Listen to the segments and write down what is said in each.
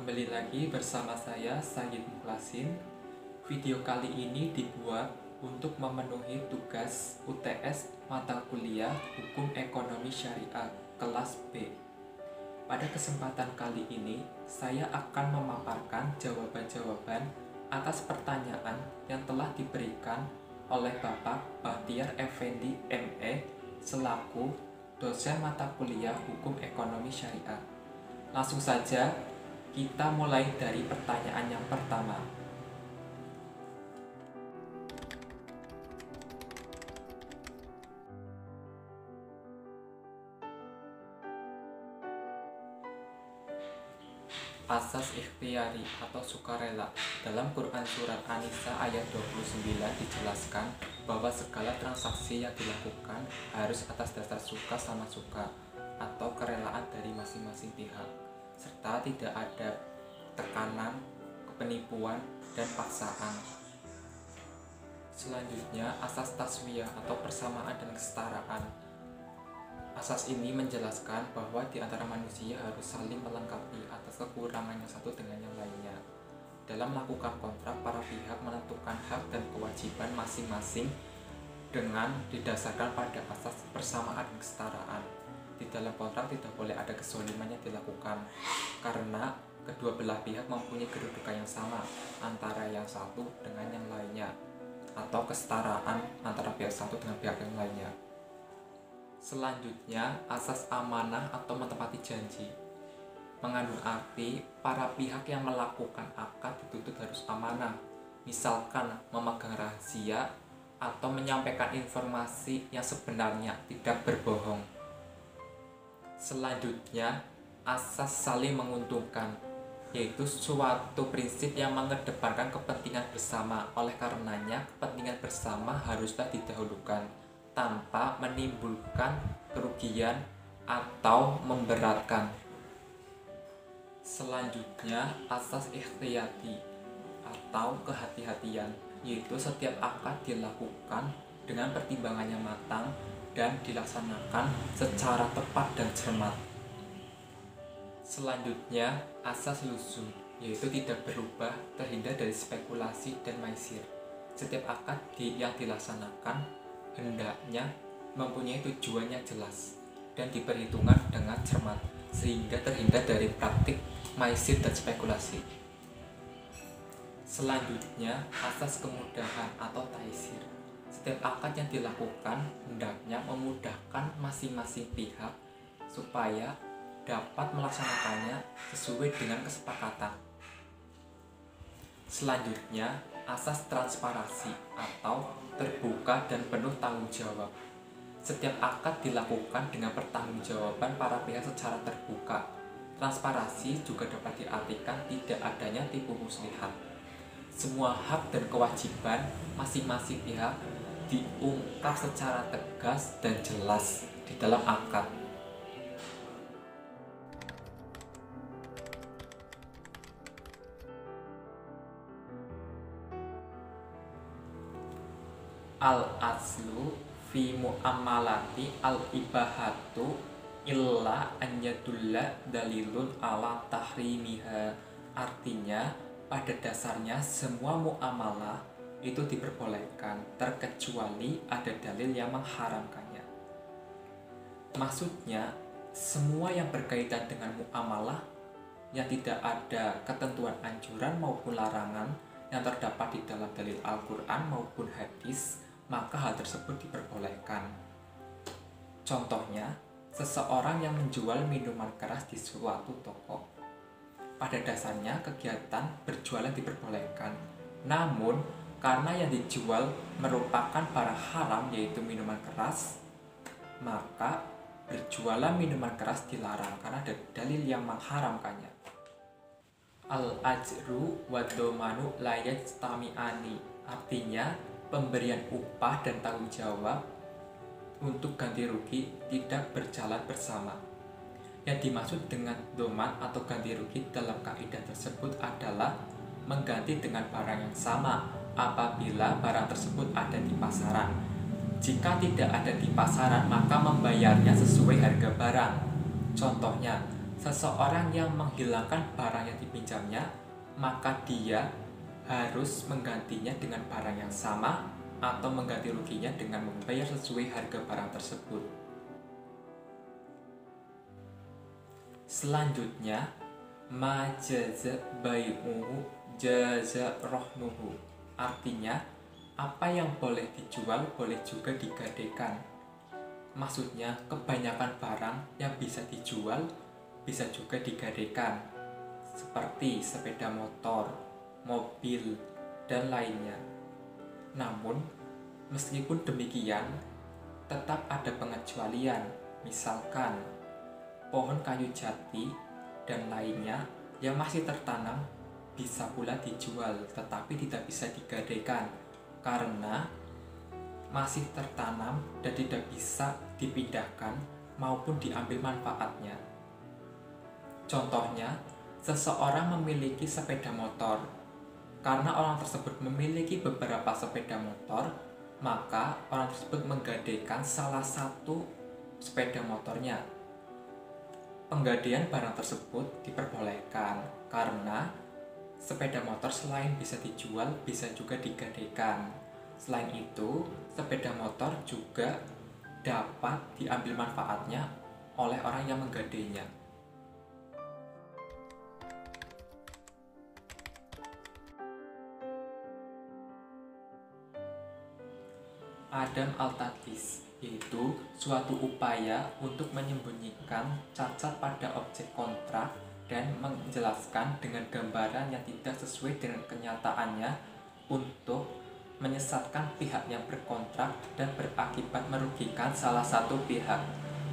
Kembali lagi bersama saya, Sayyid Mukhlasin. Video kali ini dibuat untuk memenuhi tugas UTS mata kuliah Hukum Ekonomi Syariah kelas B. Pada kesempatan kali ini, saya akan memaparkan jawaban-jawaban atas pertanyaan yang telah diberikan oleh Bapak Bahtiar Effendi ME selaku dosen mata kuliah Hukum Ekonomi Syariah. Langsung saja kita mulai dari pertanyaan yang pertama. Asas ikhtiyari atau sukarela. Dalam Quran Surat An-Nisa ayat 29 dijelaskan bahwa segala transaksi yang dilakukan harus atas dasar suka sama suka atau kerelaan dari masing-masing pihak, serta tidak ada tekanan, penipuan, dan paksaan. Selanjutnya, asas taswiyah atau persamaan dan kesetaraan. Asas ini menjelaskan bahwa di antara manusia harus saling melengkapi atas kekurangan yang satu dengan yang lainnya. Dalam melakukan kontrak, para pihak menentukan hak dan kewajiban masing-masing dengan didasarkan pada asas persamaan dan kesetaraan. Di dalam kontrak tidak boleh ada kezaliman yang dilakukan, karena kedua belah pihak mempunyai kedudukan yang sama antara yang satu dengan yang lainnya, atau kesetaraan antara pihak satu dengan pihak yang lainnya. Selanjutnya, asas amanah atau menepati janji. Mengandung arti para pihak yang melakukan akad dituntut harus amanah, misalkan memegang rahasia atau menyampaikan informasi yang sebenarnya, tidak berbohong. Selanjutnya, asas saling menguntungkan, yaitu suatu prinsip yang mengedepankan kepentingan bersama. Oleh karenanya, kepentingan bersama haruslah didahulukan tanpa menimbulkan kerugian atau memberatkan. Selanjutnya, asas ikhtiyati atau kehati-hatian, yaitu setiap akad dilakukan dengan pertimbangan yang matang dan dilaksanakan secara tepat dan cermat. Selanjutnya, asas luzum, yaitu tidak berubah, terhindar dari spekulasi dan maisir. Setiap akad yang dilaksanakan hendaknya mempunyai tujuannya jelas dan diperhitungkan dengan cermat, sehingga terhindar dari praktik maisir dan spekulasi. Selanjutnya, asas kemudahan atau taisir. Setiap akad yang dilakukan hendaknya memudahkan masing-masing pihak supaya dapat melaksanakannya sesuai dengan kesepakatan. Selanjutnya, asas transparansi atau terbuka dan penuh tanggung jawab. Setiap akad dilakukan dengan pertanggungjawaban para pihak secara terbuka. Transparansi juga dapat diartikan tidak adanya tipu muslihat. Semua hak dan kewajiban masing-masing pihak diungkap secara tegas dan jelas di dalam akad. Al-aslu fi mu'amalati al-ibahatu illa an yadulla dalilun ala tahrimiha. Artinya, pada dasarnya semua muamalah itu diperbolehkan terkecuali ada dalil yang mengharamkannya. Maksudnya, semua yang berkaitan dengan muamalah yang tidak ada ketentuan anjuran maupun larangan yang terdapat di dalam dalil Al-Quran maupun hadis, maka hal tersebut diperbolehkan. Contohnya, seseorang yang menjual minuman keras di suatu toko. Pada dasarnya kegiatan berjualan diperbolehkan. Namun, karena yang dijual merupakan barang haram yaitu minuman keras, maka berjualan minuman keras dilarang karena ada dalil yang mengharamkannya. Al-ajru wa dhamanu la yajtami'ani. Artinya, pemberian upah dan tanggung jawab untuk ganti rugi tidak berjalan bersama. Yang dimaksud dengan doman atau ganti rugi dalam kaidah tersebut adalah mengganti dengan barang yang sama apabila barang tersebut ada di pasaran. Jika tidak ada di pasaran, maka membayarnya sesuai harga barang. Contohnya, Seseorang yang menghilangkan barang yang dipinjamnya, maka dia harus menggantinya dengan barang yang sama atau mengganti ruginya dengan membayar sesuai harga barang tersebut. Selanjutnya, ma jaza bai'uhu jaza rohnuhu. Artinya, apa yang boleh dijual boleh juga digadaikan. Maksudnya, kebanyakan barang yang bisa dijual bisa juga digadaikan, seperti sepeda motor, mobil, dan lainnya. Namun, meskipun demikian, tetap ada pengecualian. Misalkan, pohon kayu jati dan lainnya yang masih tertanam bisa pula dijual, tetapi tidak bisa digadaikan karena masih tertanam dan tidak bisa dipindahkan maupun diambil manfaatnya. Contohnya, seseorang memiliki sepeda motor. Karena orang tersebut memiliki beberapa sepeda motor, maka orang tersebut menggadaikan salah satu sepeda motornya. Penggadaian barang tersebut diperbolehkan karena sepeda motor selain bisa dijual, bisa juga digadaikan. Selain itu, sepeda motor juga dapat diambil manfaatnya oleh orang yang menggadainya. Adam al-Tadlis, yaitu suatu upaya untuk menyembunyikan cacat pada objek kontrak dan menjelaskan dengan gambaran yang tidak sesuai dengan kenyataannya untuk menyesatkan pihak yang berkontrak dan berakibat merugikan salah satu pihak.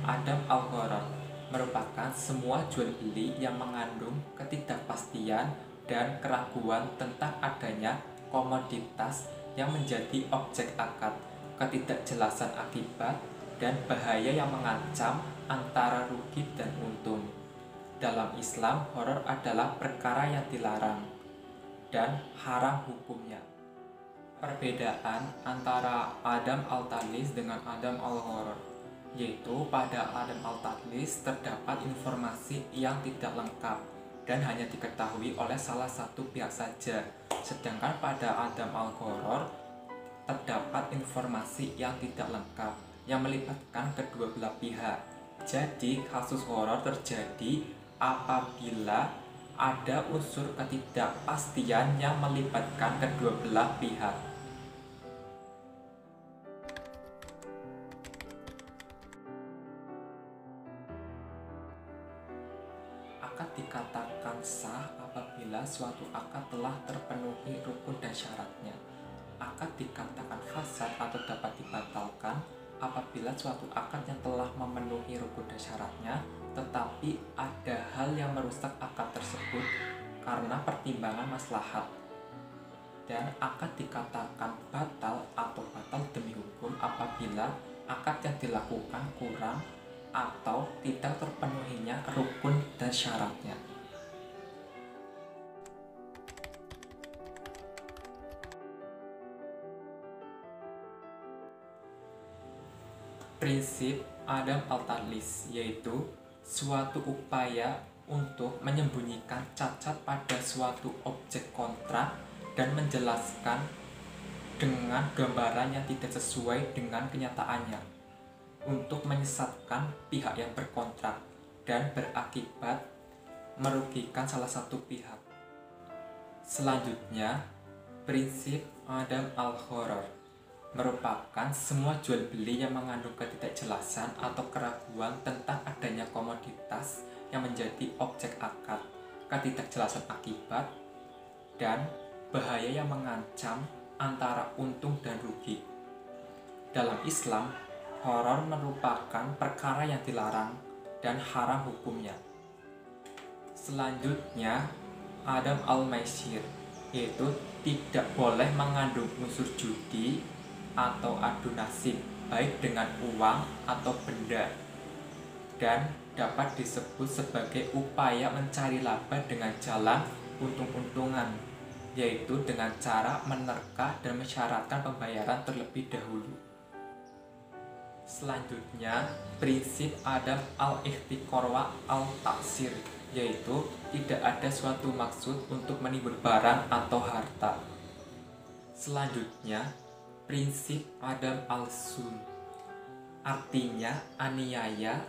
Adam al-Gharar merupakan semua jual beli yang mengandung ketidakpastian dan keraguan tentang adanya komoditas yang menjadi objek akad, ketidakjelasan akibat, dan bahaya yang mengancam antara rugi dan untung. Dalam Islam, horor adalah perkara yang dilarang dan haram hukumnya. Perbedaan antara Adam al-Tadlis dengan Adam al-Gharar, yaitu pada Adam al-Tadlis terdapat informasi yang tidak lengkap dan hanya diketahui oleh salah satu pihak saja, sedangkan pada Adam al-Gharar terdapat informasi yang tidak lengkap yang melibatkan kedua belah pihak. Jadi, kasus horor terjadi apabila ada unsur ketidakpastian yang melibatkan kedua belah pihak. Akad dikatakan sah apabila suatu akad telah terpenuhi rukun dan syaratnya. Akad dikatakan fasad atau dapat dibatalkan apabila suatu akad yang telah memenuhi rukun dan syaratnya, tetapi ada hal yang merusak akad tersebut karena pertimbangan maslahat. Dan akad dikatakan batal atau batal demi hukum apabila akad yang dilakukan kurang atau tidak terpenuhinya rukun dan syaratnya. Prinsip Adam al-Tadlis, yaitu suatu upaya untuk menyembunyikan cacat pada suatu objek kontrak dan menjelaskan dengan gambaran yang tidak sesuai dengan kenyataannya untuk menyesatkan pihak yang berkontrak dan berakibat merugikan salah satu pihak. Selanjutnya, prinsip Adam al-Gharar merupakan semua jual beli yang mengandung ketidakjelasan atau keraguan tentang adanya komoditas yang menjadi objek akad, ketidakjelasan akibat, dan bahaya yang mengancam antara untung dan rugi. Dalam Islam, horor merupakan perkara yang dilarang dan haram hukumnya. Selanjutnya, Adam al-Maisir, yaitu tidak boleh mengandung unsur judi atau adu nasib, baik dengan uang atau benda, dan dapat disebut sebagai upaya mencari laba dengan jalan untung-untungan, yaitu dengan cara menerka dan mensyaratkan pembayaran terlebih dahulu. Selanjutnya, prinsip Adam al-ihtikor wa al-taksir, yaitu tidak ada suatu maksud untuk menimbun barang atau harta. Selanjutnya, prinsip Adam al-Zulm, artinya aniaya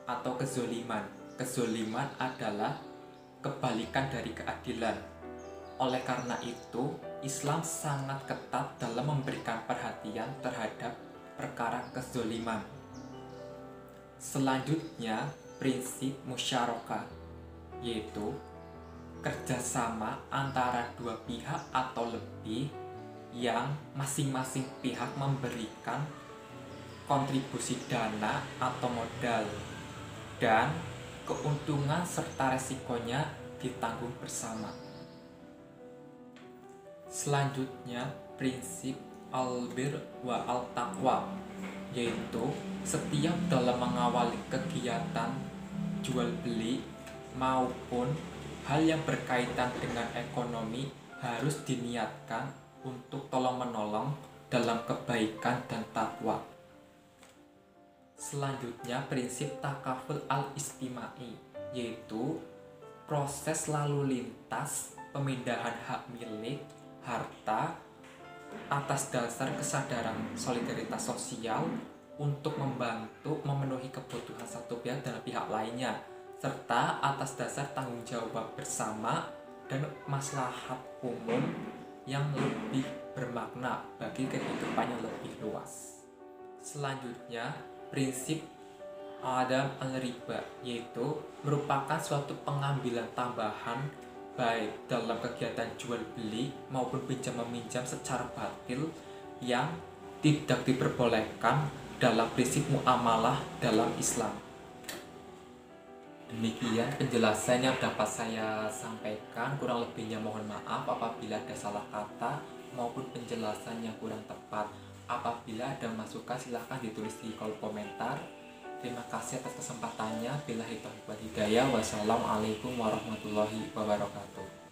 atau kezoliman. Kezoliman adalah kebalikan dari keadilan. Oleh karena itu, Islam sangat ketat dalam memberikan perhatian terhadap perkara kezoliman. Selanjutnya, prinsip musyarakah, yaitu kerjasama antara dua pihak atau lebih yang masing-masing pihak memberikan kontribusi dana atau modal, dan keuntungan serta resikonya ditanggung bersama. Selanjutnya, prinsip al-bir wa al-taqwa, yaitu setiap dalam mengawali kegiatan jual beli maupun hal yang berkaitan dengan ekonomi harus diniatkan untuk tolong-menolong dalam kebaikan dan takwa. Selanjutnya, prinsip takaful al-istimai, yaitu proses lalu lintas pemindahan hak milik harta atas dasar kesadaran solidaritas sosial untuk membantu memenuhi kebutuhan satu pihak dan pihak lainnya, serta atas dasar tanggung jawab bersama dan maslahat umum yang lebih bermakna bagi kehidupan yang lebih luas. Selanjutnya, prinsip Adam al-riba, yaitu merupakan suatu pengambilan tambahan baik dalam kegiatan jual beli maupun pinjam meminjam secara batil yang tidak diperbolehkan dalam prinsip muamalah dalam Islam. Demikian penjelasan yang dapat saya sampaikan, kurang lebihnya mohon maaf apabila ada salah kata maupun penjelasan yang kurang tepat. Apabila ada masukan silahkan ditulis di kolom komentar. Terima kasih atas kesempatannya. Billahi taufiq wal hidayah. Wassalamualaikum warahmatullahi wabarakatuh.